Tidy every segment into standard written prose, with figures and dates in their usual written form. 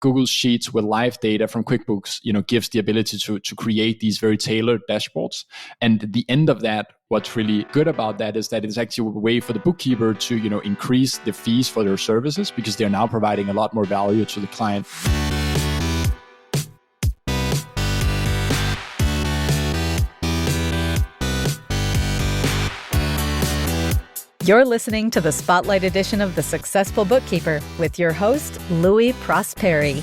Google Sheets with live data from QuickBooks, gives the ability to create these very tailored dashboards. And at the end of that, what's really good about that is that it's actually a way for the bookkeeper to, increase the fees for their services because they're now providing a lot more value to the client. You're listening to the Spotlight edition of The Successful Bookkeeper with your host, Louis Prosperi.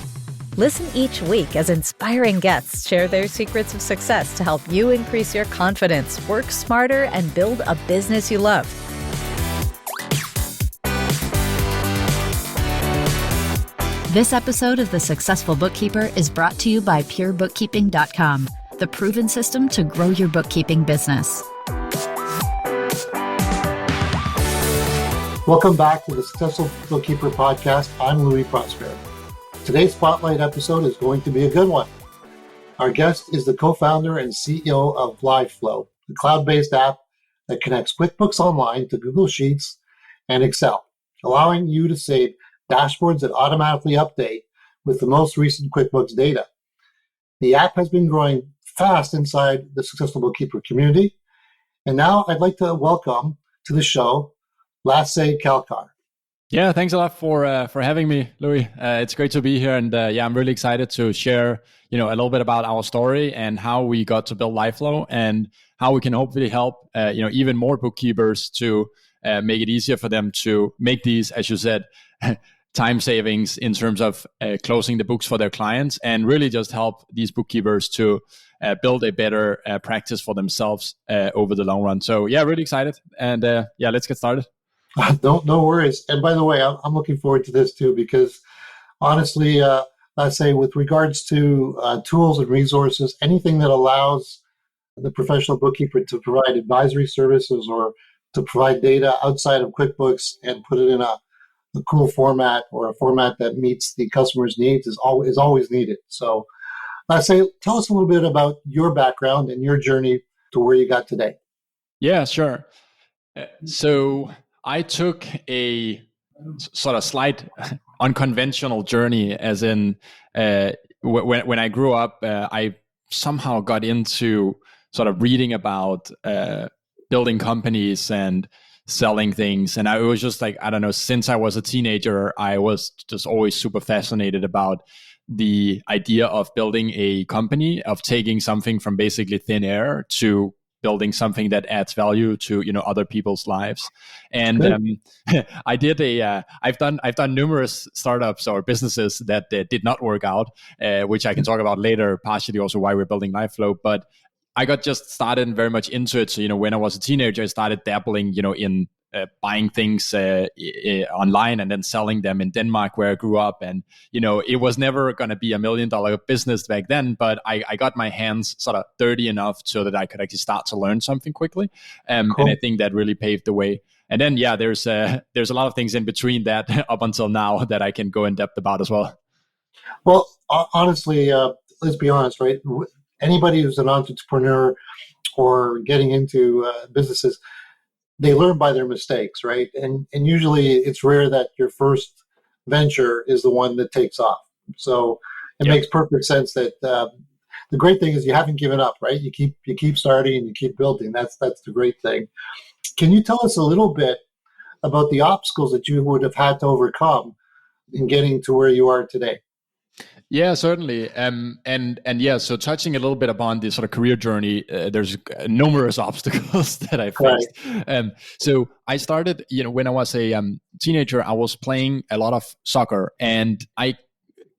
Listen each week as inspiring guests share their secrets of success to help you increase your confidence, work smarter, and build a business you love. This episode of The Successful Bookkeeper is brought to you by PureBookkeeping.com, the proven system to grow your bookkeeping business. Welcome back to the Successful Bookkeeper podcast. I'm Louis Prosper. Today's Spotlight episode is going to be a good one. Our guest is the co-founder and CEO of LiveFlow, a cloud-based app that connects QuickBooks Online to Google Sheets and Excel, allowing you to save dashboards that automatically update with the most recent QuickBooks data. The app has been growing fast inside the Successful Bookkeeper community. And now I'd like to welcome to the show Lasse Kalkar. Yeah, thanks a lot for having me, Louis. It's great to be here, and I'm really excited to share, a little bit about our story and how we got to build LiveFlow and how we can hopefully help, even more bookkeepers to make it easier for them to make these, as you said, time savings in terms of closing the books for their clients, and really just help these bookkeepers to build a better practice for themselves over the long run. So yeah, really excited, and let's get started. No worries. And by the way, I'm looking forward to this too, because honestly, I say with regards to tools and resources, anything that allows the professional bookkeeper to provide advisory services or to provide data outside of QuickBooks and put it in a cool format or a format that meets the customer's needs is always needed. So I say, tell us a little bit about your background and your journey to where you got today. Yeah, sure. So I took a sort of slight unconventional journey, as in when I grew up, I somehow got into sort of reading about building companies and selling things. And I was just like, I don't know, since I was a teenager, I was just always super fascinated about the idea of building a company, of taking something from basically thin air to building something that adds value to other people's lives. And I did I've done numerous startups or businesses that did not work out, which I can talk about later, partially also why we're building LiveFlow. But I got just started very much into it. So when I was a teenager, I started dabbling in buying things online and then selling them in Denmark, where I grew up. And, it was never going to be $1 million business back then, but I got my hands sort of dirty enough so that I could actually start to learn something quickly. Cool. And I think that really paved the way. And then, there's a lot of things in between that up until now that I can go in depth about as well. Well, honestly, let's be honest, right? Anybody who's an entrepreneur or getting into businesses, they learn by their mistakes, right? And usually it's rare that your first venture is the one that takes off. So it makes perfect sense that the great thing is you haven't given up, right? You keep starting and you keep building. That's the great thing. Can you tell us a little bit about the obstacles that you would have had to overcome in getting to where you are today? Yeah, certainly. So touching a little bit upon the sort of career journey, there's numerous obstacles that I faced. Right. So I started, when I was a teenager, I was playing a lot of soccer, and I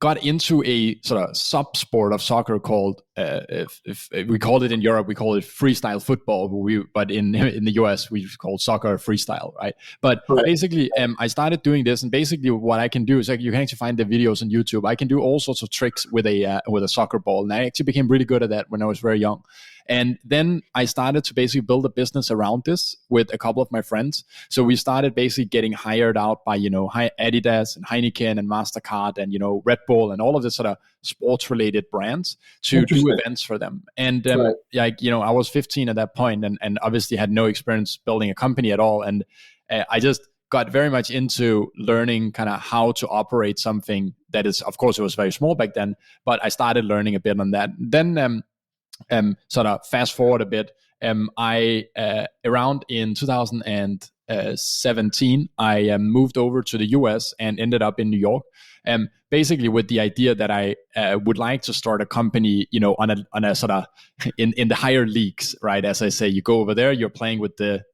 got into a sort of sub-sport of soccer called, if we called it in Europe, we call it freestyle football, but in the US, we call soccer freestyle, right? But basically, I started doing this, and basically what I can do is you can actually find the videos on YouTube. I can do all sorts of tricks with a soccer ball, and I actually became really good at that when I was very young. And then I started to basically build a business around this with a couple of my friends. So we started basically getting hired out by, Adidas and Heineken and MasterCard and, Red Bull and all of this sort of sports related brands to do events for them. And I was 15 at that point and obviously had no experience building a company at all. And I just got very much into learning kind of how to operate something that is, of course, it was very small back then, but I started learning a bit on that. Then sort of fast forward a bit, I around in 2017, I moved over to the US and ended up in New York. Basically with the idea that I would like to start a company, on a sort of in the higher leagues, right? As I say, you go over there, you're playing with the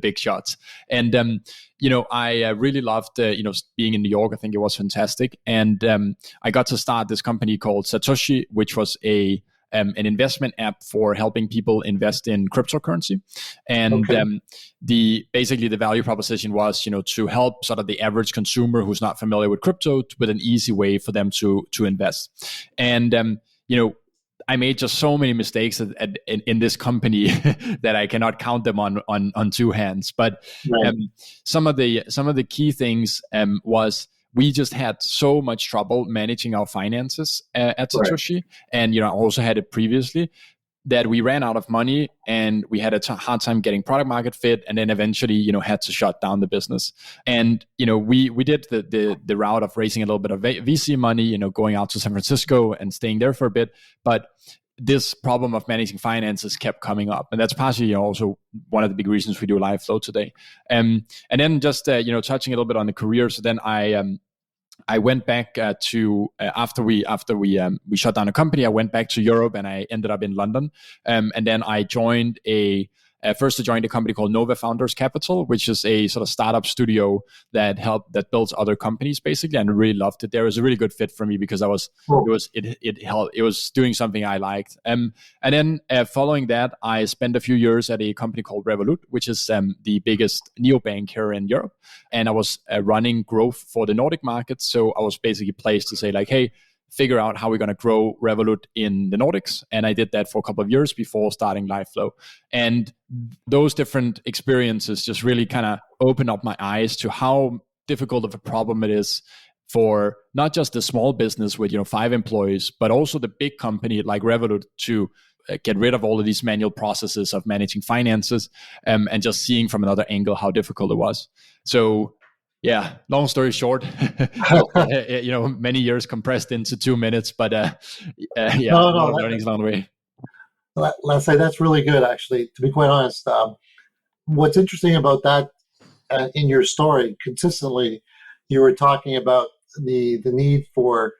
big shots. And I really loved being in New York. I think it was fantastic. And I got to start this company called Satoshi, which was an investment app for helping people invest in cryptocurrency. And basically the value proposition was, to help sort of the average consumer who's not familiar with crypto with an easy way for them to invest. And, I made just so many mistakes in this company that I cannot count them on two hands. But some of the key things was, we just had so much trouble managing our finances at Satoshi. Right. And, I also had it previously, that we ran out of money and we had a hard time getting product market fit, and then eventually, had to shut down the business. And, we did the route of raising a little bit of VC money, going out to San Francisco and staying there for a bit. But this problem of managing finances kept coming up. And that's partially also one of the big reasons we do LiveFlow today. And then just, touching a little bit on the career. So then I went back to after we shut down a company, I went back to Europe and I ended up in London. And then I joined first I joined a company called Nova Founders Capital, which is a sort of startup studio that builds other companies basically, and I really loved it. There was a really good fit for me because it was doing something I liked. And then following that, I spent a few years at a company called Revolut, which is the biggest neobank here in Europe, and I was running growth for the Nordic market. So I was basically placed to say like, hey, figure out how we're going to grow Revolut in the Nordics. And I did that for a couple of years before starting LiveFlow. And those different experiences just really kind of opened up my eyes to how difficult of a problem it is for not just the small business with 5 employees, but also the big company like Revolut to get rid of all of these manual processes of managing finances, and just seeing from another angle how difficult it was. So yeah, long story short, many years compressed into 2 minutes, but a lot of learnings along the way. Let's say that's really good, actually, to be quite honest. What's interesting about that in your story, consistently, you were talking about the need for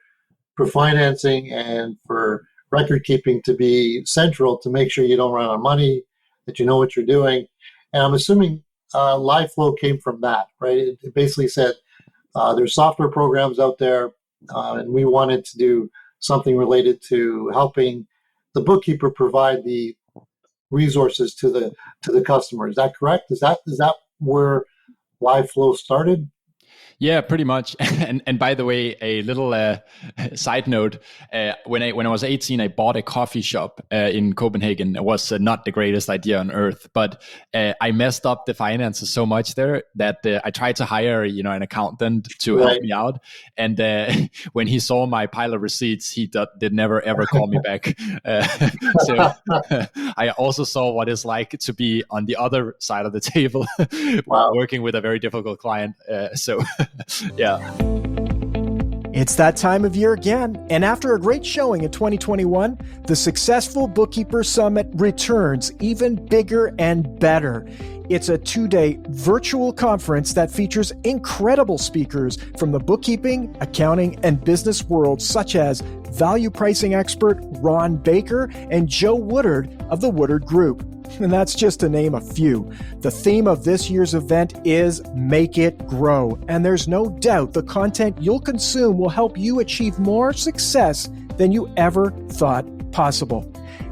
financing and for record keeping to be central to make sure you don't run out of money, that you know what you're doing. And I'm assuming LiveFlow came from that, right? It basically said there's software programs out there, and we wanted to do something related to helping the bookkeeper provide the resources to the customer. Is that correct? Is that where LiveFlow started? Yeah, pretty much. And by the way, a little side note: when I was 18, I bought a coffee shop in Copenhagen. It was not the greatest idea on earth, but I messed up the finances so much there that I tried to hire an accountant to help me out. And when he saw my pile of receipts, he did never ever call me back. So I also saw what it's like to be on the other side of the table, working with a very difficult client. Yeah. It's that time of year again, and after a great showing in 2021, the Successful Bookkeeper Summit returns even bigger and better. It's a 2-day virtual conference that features incredible speakers from the bookkeeping, accounting, and business worlds, such as value pricing expert Ron Baker and Joe Woodard of the Woodard Group. And that's just to name a few. The theme of this year's event is Make It Grow. And there's no doubt the content you'll consume will help you achieve more success than you ever thought possible.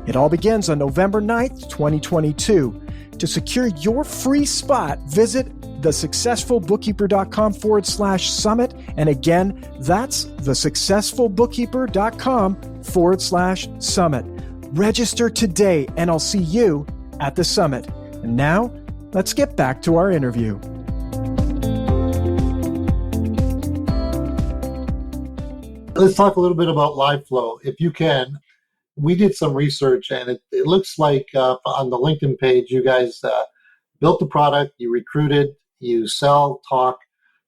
It all begins on November 9th, 2022. To secure your free spot, visit thesuccessfulbookkeeper.com/summit. And again, that's thesuccessfulbookkeeper.com/summit. Register today, and I'll see you at the summit. And now, let's get back to our interview. Let's talk a little bit about LiveFlow, if you can. We did some research, and it looks like on the LinkedIn page, you guys built the product, you recruited, you sell, talk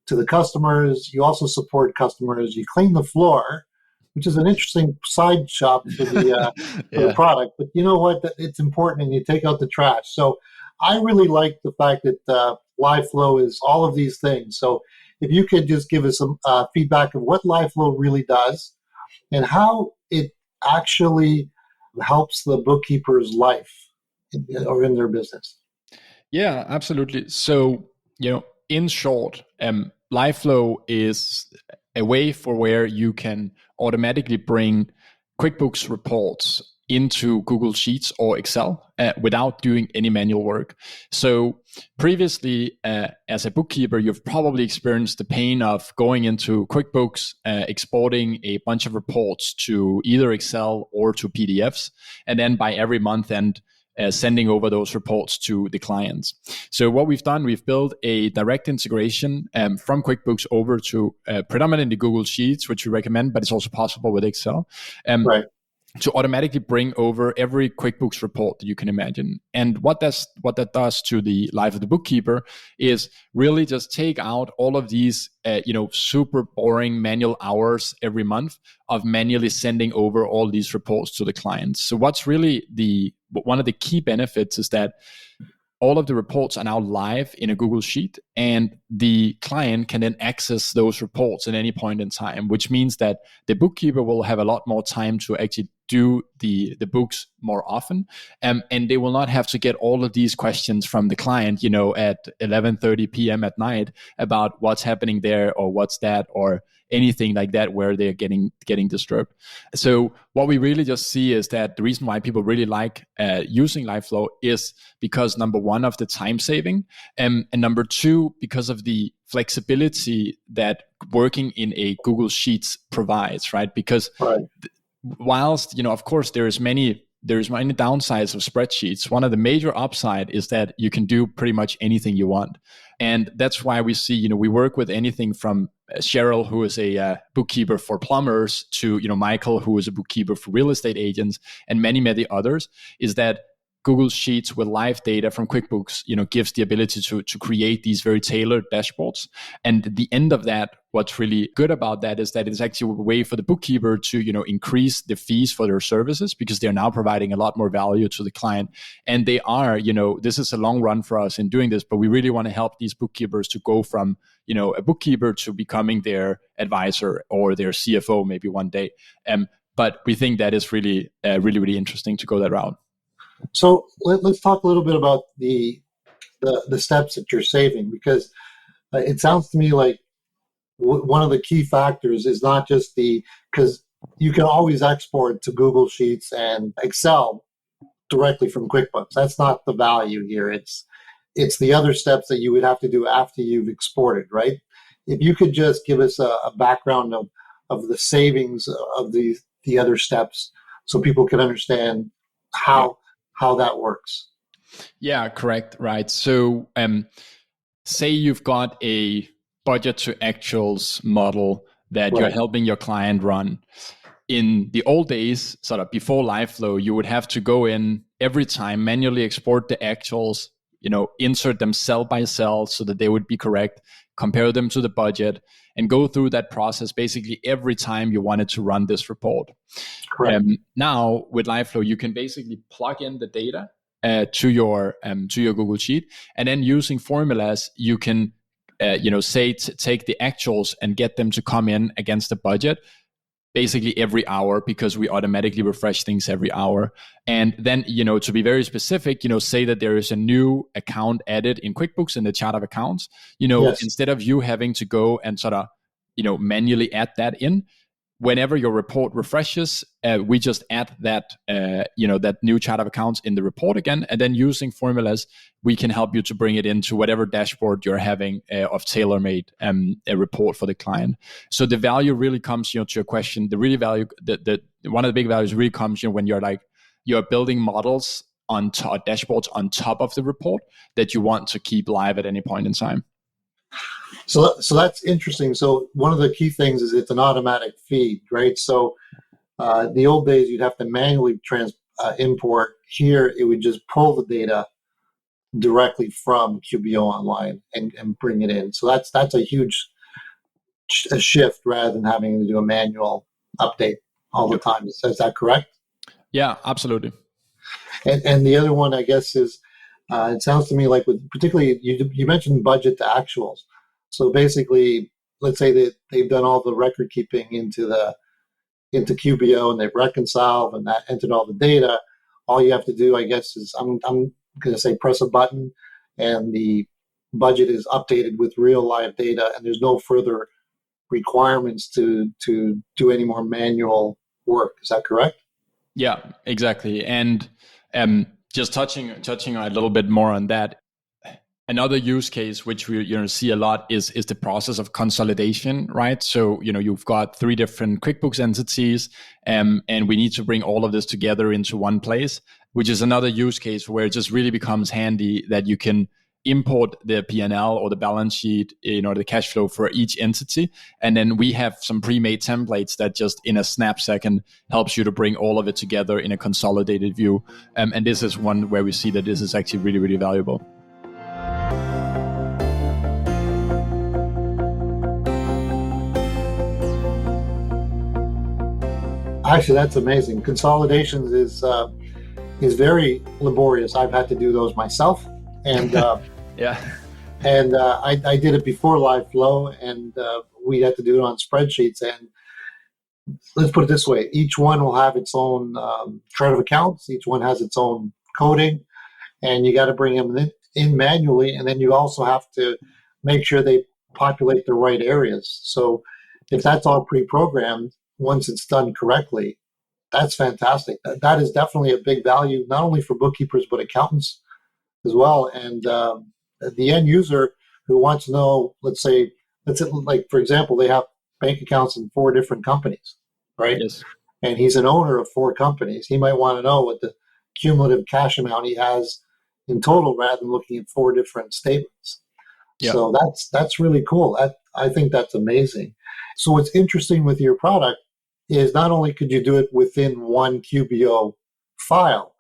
to the customers. You also support customers. You clean the floor, which is an interesting side shop for the for the Yeah. product. But you know what? It's important, and you take out the trash. So I really like the fact that LiveFlow is all of these things. So if you could just give us some feedback of what LiveFlow really does and how it actually helps the bookkeeper's life or in their business. Yeah, absolutely. So, in short, LiveFlow is a way for where you can automatically bring QuickBooks reports into Google Sheets or Excel without doing any manual work. So previously, as a bookkeeper, you've probably experienced the pain of going into QuickBooks, exporting a bunch of reports to either Excel or to PDFs, and then by every month end, sending over those reports to the clients. So what we've done, we've built a direct integration from QuickBooks over to predominantly Google Sheets, which we recommend, but it's also possible with Excel. Right. To automatically bring over every QuickBooks report that you can imagine. And what that does to the life of the bookkeeper is really just take out all of these, super boring manual hours every month of manually sending over all these reports to the clients. So what's really one of the key benefits is that all of the reports are now live in a Google Sheet, and the client can then access those reports at any point in time, which means that the bookkeeper will have a lot more time to actually do the books more often, and they will not have to get all of these questions from the client, at 11:30 p.m. at night about what's happening there or what's that or anything like that where they're getting disturbed. So what we really just see is that the reason why people really like using LiveFlow is because number one, of the time saving, and number two, because of the flexibility that working in a Google Sheets provides, right? Because Right. whilst, of course, there's many downsides of spreadsheets, one of the major upside is that you can do pretty much anything you want. And that's why we see, we work with anything from Cheryl, who is a bookkeeper for plumbers, to, Michael, who is a bookkeeper for real estate agents, and many, many others, is that Google Sheets with live data from QuickBooks, gives the ability to create these very tailored dashboards. And at the end of that, what's really good about that is that it's actually a way for the bookkeeper to, increase the fees for their services, because they're now providing a lot more value to the client. And they are, this is a long run for us in doing this, but we really want to help these bookkeepers to go from, a bookkeeper to becoming their advisor or their CFO maybe one day. But we think that is really, really interesting to go that route. So let's talk a little bit about the steps that you're saving, because it sounds to me like one of the key factors is not just because you can always export to Google Sheets and Excel directly from QuickBooks. That's not the value here. It's the other steps that you would have to do after you've exported, right? If you could just give us a background of the savings of the other steps, so people can understand how that works. Yeah, correct. Right. So say you've got a budget to actuals model that you're helping your client run. In the old days, sort of before LiveFlow, you would have to go in every time, manually export the actuals, insert them cell by cell so that they would be correct, compare them to the budget, and go through that process basically every time you wanted to run this report. Correct. Now with LiveFlow, you can basically plug in the data to your Google Sheet, and then using formulas, you can take the actuals and get them to come in against the budget basically every hour, because we automatically refresh things every hour. And then, to be very specific, say that there is a new account added in QuickBooks in the chart of accounts, Yes. Instead of you having to go and sort of, manually add that in, whenever your report refreshes, we just add that, that new chart of accounts in the report again. And then using formulas, we can help you to bring it into whatever dashboard you're having of tailor-made a report for the client. So the value really comes, to your question, the really value, one of the big values really comes, when you're building models on dashboards on top of the report that you want to keep live at any point in time. So that's interesting. So one of the key things is it's an automatic feed, right? So the old days you'd have to manually import. Here it would just pull the data directly from QBO Online and bring it in. So that's a huge shift rather than having to do a manual update all the time. Is that correct? Yeah, absolutely. And the other one, I guess, is it sounds to me like with particularly you mentioned budget to actuals. So basically, let's say that they've done all the record keeping into QBO and they've reconciled and that entered all the data. All you have to do, I guess, is I'm going to say press a button, and the budget is updated with real live data, and there's no further requirements to do any more manual work. Is that correct? Yeah, exactly. And just touching a little bit more on that, another use case which we see a lot is the process of consolidation, right? So you've got 3 different QuickBooks entities, and we need to bring all of this together into one place, which is another use case where it just really becomes handy that you can import the P&L or the balance sheet, the cash flow for each entity. And then we have some pre-made templates that just in a snap second helps you to bring all of it together in a consolidated view. And this is one where we see that this is actually really, really valuable. Actually, that's amazing. Consolidations is very laborious. I've had to do those myself, and yeah, and I did it before LiveFlow, and we had to do it on spreadsheets. And let's put it this way: each one will have its own chart of accounts. Each one has its own coding, and you got to bring them in manually. And then you also have to make sure they populate the right areas. So if that's all pre-programmed, once it's done correctly, that's fantastic. That is definitely a big value, not only for bookkeepers, but accountants as well. And the end user who wants to know, let's say, like, for example, they have bank accounts in 4 different companies, right? Yes. And he's an owner of 4 companies. He might want to know what the cumulative cash amount he has in total rather than looking at 4 different statements. Yeah. So that's really cool. I think that's amazing. So what's interesting with your product is not only could you do it within one QBO file,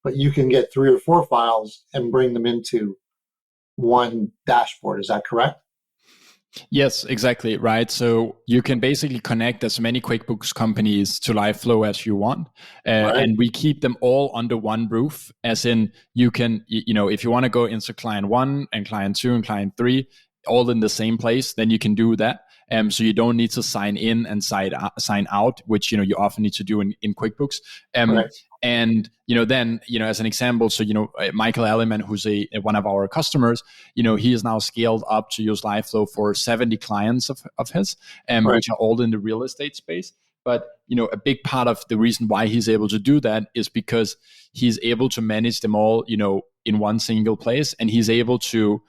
but you can get 3 or 4 files and bring them into one dashboard. Is that correct? Yes, exactly. Right. So you can basically connect as many QuickBooks companies to LiveFlow as you want. Right. And we keep them all under one roof, as in you can, if you want to go into client 1 and client 2 and client 3, all in the same place, then you can do that. So you don't need to sign in and sign out, which, you often need to do in QuickBooks. Right. And, then, as an example, so, Michael Elliman, who's one of our customers, he is now scaled up to use LiveFlow for 70 clients of his, right. which are all in the real estate space. But, a big part of the reason why he's able to do that is because he's able to manage them all, in one single place. And he's able to,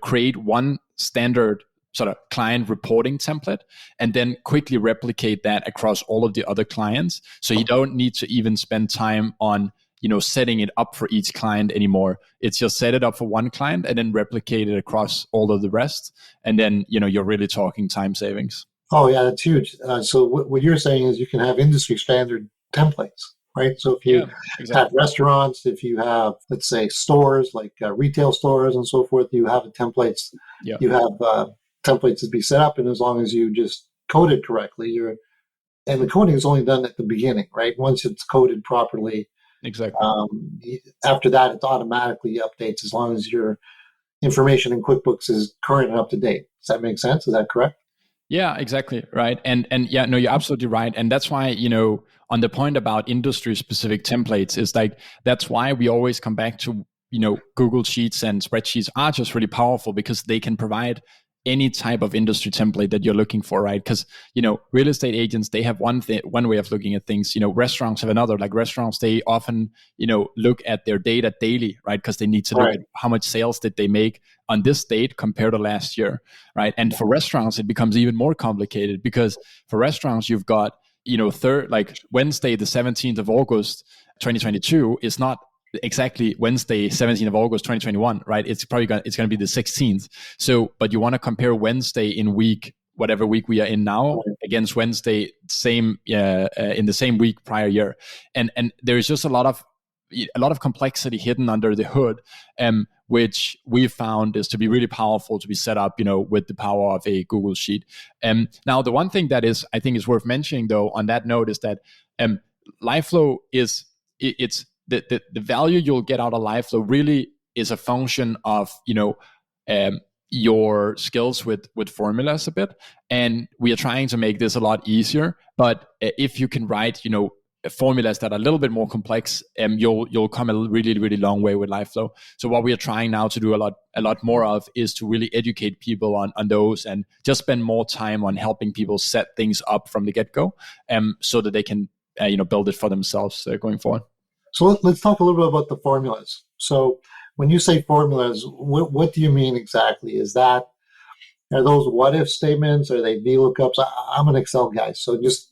create one standard sort of client reporting template and then quickly replicate that across all of the other clients. So you don't need to even spend time on, setting it up for each client anymore. It's just set it up for one client and then replicate it across all of the rest. And then, you're really talking time savings. Oh yeah, that's huge. So what you're saying is you can have industry standard templates, right? So if you have restaurants, if you have, let's say, stores like retail stores and so forth, you have the templates. Yeah. You have templates to be set up, and as long as you just code it correctly, and the coding is only done at the beginning, right? Once it's coded properly, exactly. After that, it automatically updates as long as your information in QuickBooks is current and up to date. Does that make sense? Is that correct? Yeah, exactly. Right. And yeah, no, you're absolutely right. And that's why, on the point about industry specific templates is like, that's why we always come back to, Google Sheets and spreadsheets are just really powerful because they can provide any type of industry template that you're looking for, right? Because, real estate agents, they have one way of looking at things. Restaurants have another. Like restaurants, they often, look at their data daily, right? Because they need to look at how much sales did they make on this date compared to last year, right? And for restaurants, it becomes even more complicated because for restaurants, you've got, Wednesday, the 17th of August, 2022 is not exactly Wednesday, 17th of August, 2021, right? It's probably going to be the 16th. So, but you want to compare Wednesday in whatever week we are in now against Wednesday, in the same week prior year. And there's just a lot of a lot of complexity hidden under the hood, which we found is to be really powerful to be set up, with the power of a Google Sheet. Now, the one thing that I think is worth mentioning, though, on that note, is that LiveFlow it's the value you'll get out of LiveFlow really is a function of your skills with formulas a bit, and we are trying to make this a lot easier. But if you can write formulas that are a little bit more complex, you'll come a really, really long way with LiveFlow. So what we are trying now to do a lot more of is to really educate people on those, and just spend more time on helping people set things up from the get-go, so that they can build it for themselves going forward. So let's talk a little bit about the formulas. So when you say formulas, what do you mean exactly? Are those what-if statements? Are they VLOOKUPs? I'm an Excel guy, so just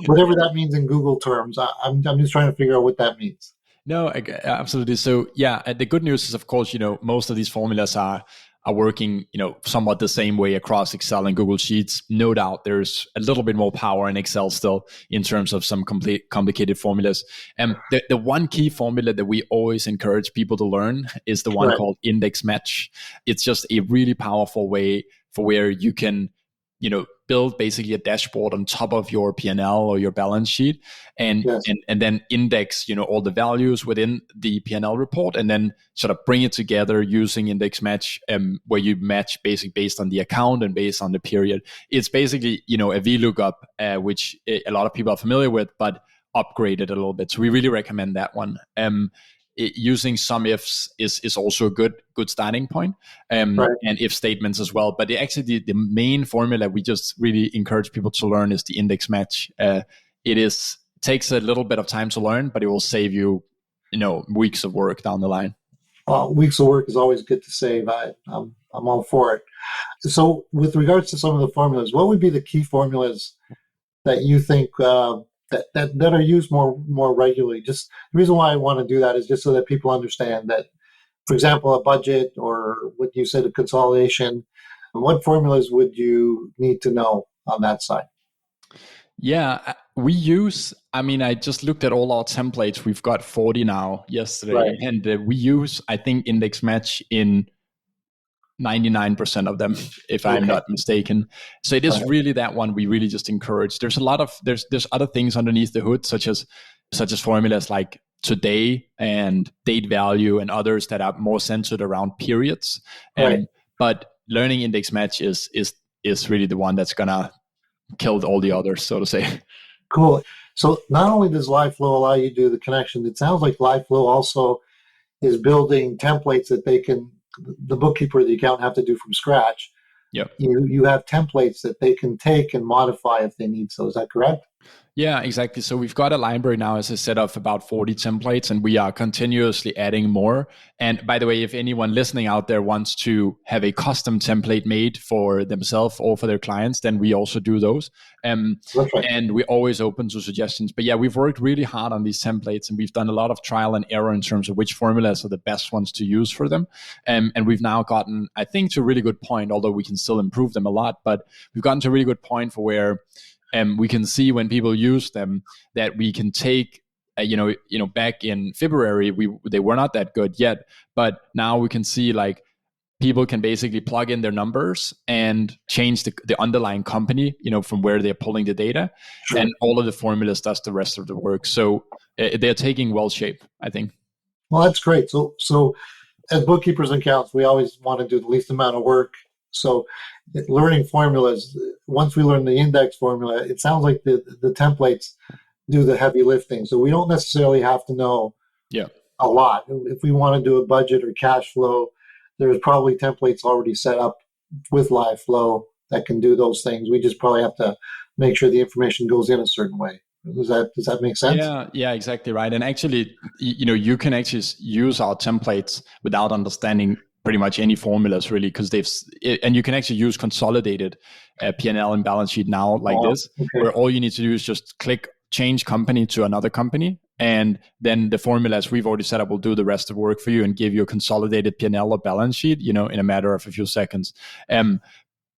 whatever that means in Google terms, I'm just trying to figure out what that means. No, absolutely. So yeah, the good news is, of course, most of these formulas are working, somewhat the same way across Excel and Google Sheets. No doubt there's a little bit more power in Excel still in terms of some complicated formulas. The one key formula that we always encourage people to learn is the one called index match. It's just a really powerful way for where you can, build basically a dashboard on top of your P&L or your balance sheet, and then index, all the values within the P&L report, and then sort of bring it together using index match, where you match basically based on the account and based on the period. It's basically, a VLOOKUP, which a lot of people are familiar with, but upgraded a little bit. So we really recommend that one. Using some ifs is also a good starting point, and if statements as well. But the main formula we just really encourage people to learn is the index match. It takes a little bit of time to learn, but it will save you, weeks of work down the line. Well, weeks of work is always good to save. I'm all for it. So with regards to some of the formulas, what would be the key formulas that you think that are used more regularly? Just the reason why I want to do that is just so that people understand that, for example, a budget, or what you said, a consolidation, what formulas would you need to know on that side? Yeah, we use, I just looked at all our templates. We've got 40 now yesterday, and we use, I think, index match in 99% of them, if I'm not mistaken. So it is really that one we really just encourage. There's a lot of there's other things underneath the hood, such as formulas like today and date value, and others that are more centered around periods. But learning index match is really the one that's gonna kill all the others, so to say. Cool. So not only does LiveFlow allow you to do the connection, it sounds like LiveFlow also is building templates that the bookkeeper or the accountant have to do from scratch. Yep. You have templates that they can take and modify if they need so. Is that correct? Yeah, exactly. So we've got a library now, as I said, of about 40 templates, and we are continuously adding more. And by the way, if anyone listening out there wants to have a custom template made for themselves or for their clients, then we also do those. And we're always open to suggestions. But yeah, we've worked really hard on these templates, and we've done a lot of trial and error in terms of which formulas are the best ones to use for them. And we've now gotten, I think, to a really good point, although we can still improve them a lot, but we've gotten to a really good point for where we can see when people use them that we can take, back in February, they were not that good yet, but now we can see like people can basically plug in their numbers and change the underlying company, from where they're pulling the data, and all of the formulas does the rest of the work. So they're taking well shape, I think. Well, that's great. So as bookkeepers and accountants, we always want to do the least amount of work. So learning formulas, once we learn the index formula, it sounds like the templates do the heavy lifting. So we don't necessarily have to know a lot. If we want to do a budget or cash flow, there's probably templates already set up with LiveFlow that can do those things. We just probably have to make sure the information goes in a certain way. Does that make sense? Yeah, exactly right. And actually, you can actually use our templates without understanding pretty much any formulas, really, because and you can actually use consolidated P&L and balance sheet now like this, where all you need to do is just click change company to another company, and then the formulas we've already set up will do the rest of the work for you and give you a consolidated P&L or balance sheet, in a matter of a few seconds.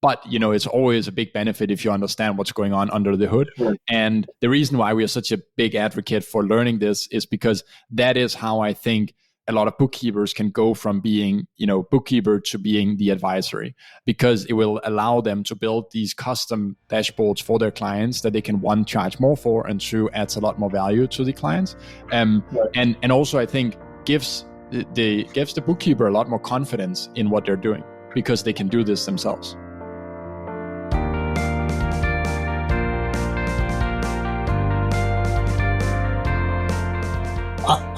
But, it's always a big benefit if you understand what's going on under the hood. Sure. And the reason why we are such a big advocate for learning this is because that is how I think a lot of bookkeepers can go from being, bookkeeper to being the advisory, because it will allow them to build these custom dashboards for their clients that they can, one, charge more for, and two, adds a lot more value to the clients. Right. And also I think gives the bookkeeper a lot more confidence in what they're doing, because they can do this themselves.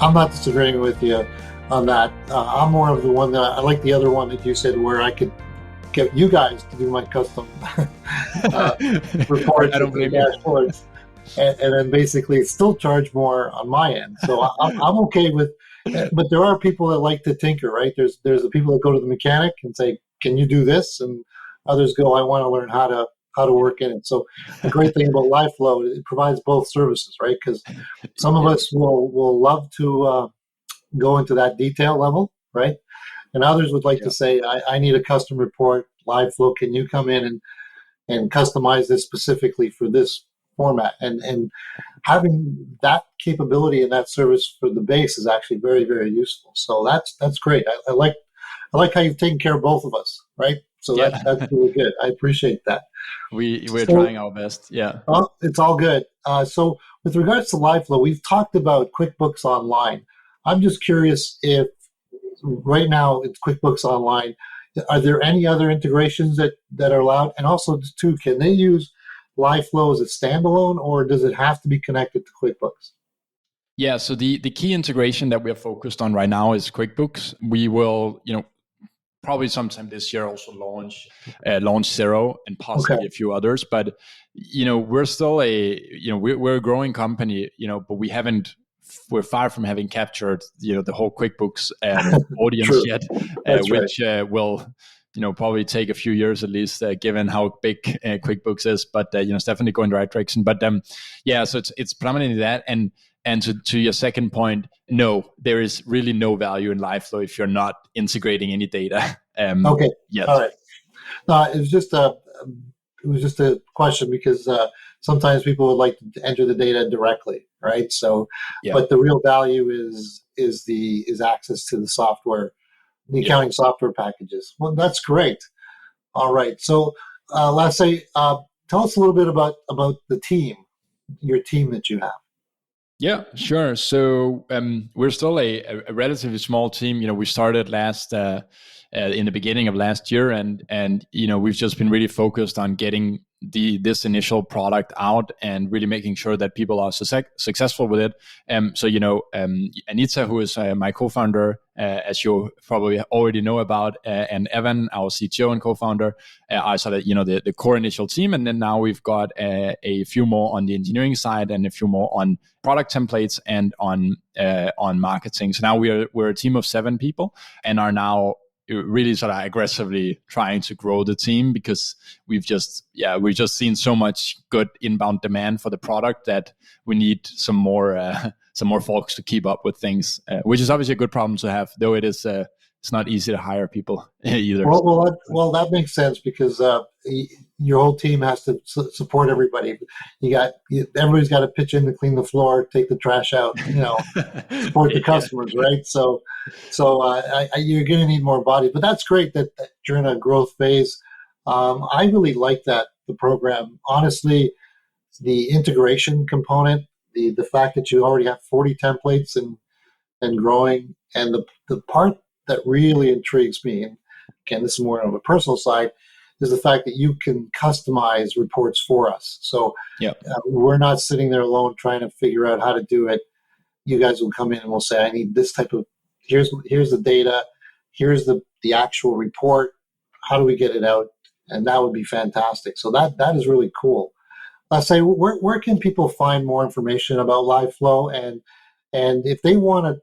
I'm not disagreeing with you on that. I'm more of the one that I like the other one that you said, where I could get you guys to do my custom reports and dashboards, and then basically still charge more on my end. So I'm okay with. But there are people that like to tinker, right? There's the people that go to the mechanic and say, "Can you do this?" And others go, "I want to learn how to work in it." So the great thing about LiveFlow, it provides both services, right? Because some of us will love to go into that detail level, right? And others would like to say, I need a custom report. LiveFlow, can you come in and customize this specifically for this format? And having that capability and that service for the base is actually very, very useful. So that's great. I like how you've taken care of both of us, right? So that's really good. I appreciate that. We're trying our best. Yeah. It's all good. So with regards to LiveFlow, we've talked about QuickBooks Online. I'm just curious if right now it's QuickBooks Online. Are there any other integrations that are allowed? And also, too, can they use LiveFlow as a standalone, or does it have to be connected to QuickBooks? Yeah, so the key integration that we are focused on right now is QuickBooks. We will, probably sometime this year also launch Xero and possibly a few others. But we're still we're a growing company, but we're far from having captured the whole QuickBooks audience yet, which will probably take a few years at least, given how big QuickBooks is. But it's definitely going the right direction. But so it's predominantly that. And to your second point, no, there is really no value in LiveFlow if you're not integrating any data. Yet. All right. No, it was just a question, because sometimes people would like to enter the data directly, right? So, but the real value is access to the software, the accounting software packages. Well, that's great. All right. So, Lasse, tell us a little bit about the team, your team that you have. Yeah, sure. So we're still a relatively small team. We started in the beginning of last year, and we've just been really focused on getting this initial product out and really making sure that people are successful with it. So Anita, who is my co-founder, as you probably already know about, and Evan, our CTO and co-founder, are sort of the core initial team, and then now we've got a few more on the engineering side and a few more on product templates and on marketing. So now we're a team of 7 people, and are now really sort of aggressively trying to grow the team, because we've just seen so much good inbound demand for the product that we need some more folks to keep up with things, which is obviously a good problem to have, though it is it's not easy to hire people either. Well, that makes sense, because your whole team has to support everybody. Everybody's got to pitch in to clean the floor, take the trash out, support the customers, right? So you're going to need more bodies, but that's great that you're in a growth phase. I really like the program. Honestly, the integration component, the fact that you already have 40 templates and growing, and the part that really intrigues me, and again, this is more on the personal side, is the fact that you can customize reports for us. So we're not sitting there alone trying to figure out how to do it. You guys will come in and we'll say, I need this type of, here's the data, here's the actual report, how do we get it out? And that would be fantastic. So that is really cool. Let's say, where can people find more information about LiveFlow, and if they want to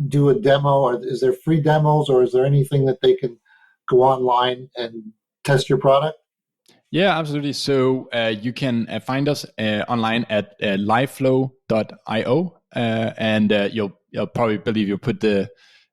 do a demo, or is there free demos, or is there anything that they can go online and test your product? Yeah, absolutely. So you can find us online at liveflow.io, and you'll probably believe you'll put the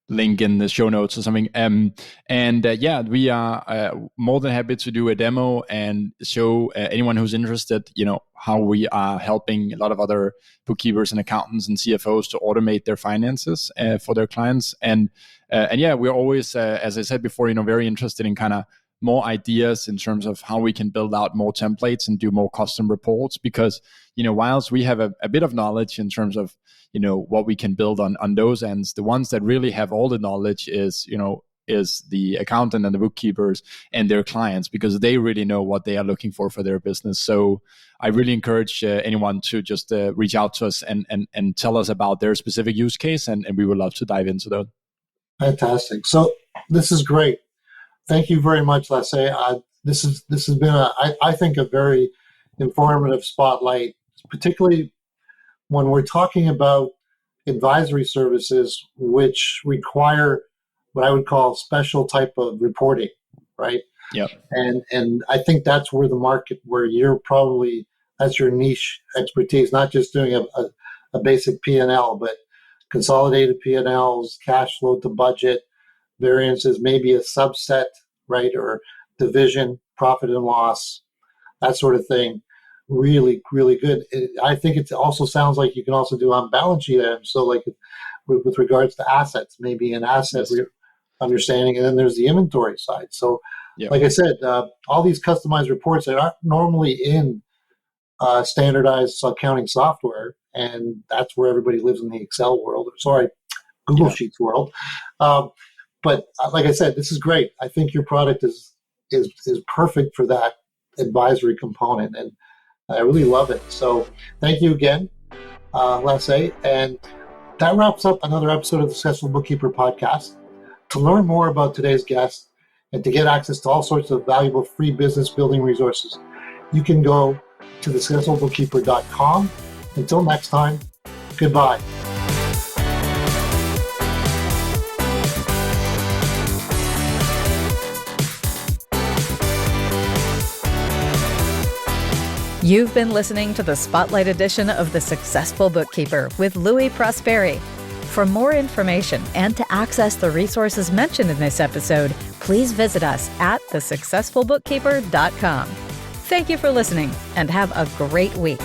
link in the show notes or something. We are more than happy to do a demo and show anyone who's interested, how we are helping a lot of other bookkeepers and accountants and CFOs to automate their finances for their clients. We're always, as I said before, very interested in kind of more ideas in terms of how we can build out more templates and do more custom reports, because whilst we have a bit of knowledge in terms of what we can build on those ends, the ones that really have all the knowledge is the accountant and the bookkeepers and their clients, because they really know what they are looking for their business. So I really encourage anyone to just reach out to us and tell us about their specific use case, and we would love to dive into that. Fantastic. So this is great. Thank you very much, Lasse. This has been I think a very informative spotlight, particularly when we're talking about advisory services, which require what I would call special type of reporting, right? Yeah. And I think that's where the market, where that's your niche expertise, not just doing a basic P&L, but consolidated P&Ls, cash flow to budget, variances, maybe a subset, right? Or division, profit and loss, that sort of thing. Really, really good. I think it also sounds like you can also do on balance sheet items. So like with regards to assets, maybe an asset understanding, and then there's the inventory side. So like I said, all these customized reports that aren't normally in standardized accounting software, and that's where everybody lives in the Excel world, Google Sheets world. But like I said, this is great. I think your product is perfect for that advisory component, and I really love it. So thank you again, Lasse. And that wraps up another episode of the Successful Bookkeeper podcast. To learn more about today's guest and to get access to all sorts of valuable free business building resources, you can go to thesuccessfulbookkeeper.com. Until next time, goodbye. You've been listening to the Spotlight edition of The Successful Bookkeeper with Louis Prosperi. For more information and to access the resources mentioned in this episode, please visit us at thesuccessfulbookkeeper.com. Thank you for listening and have a great week.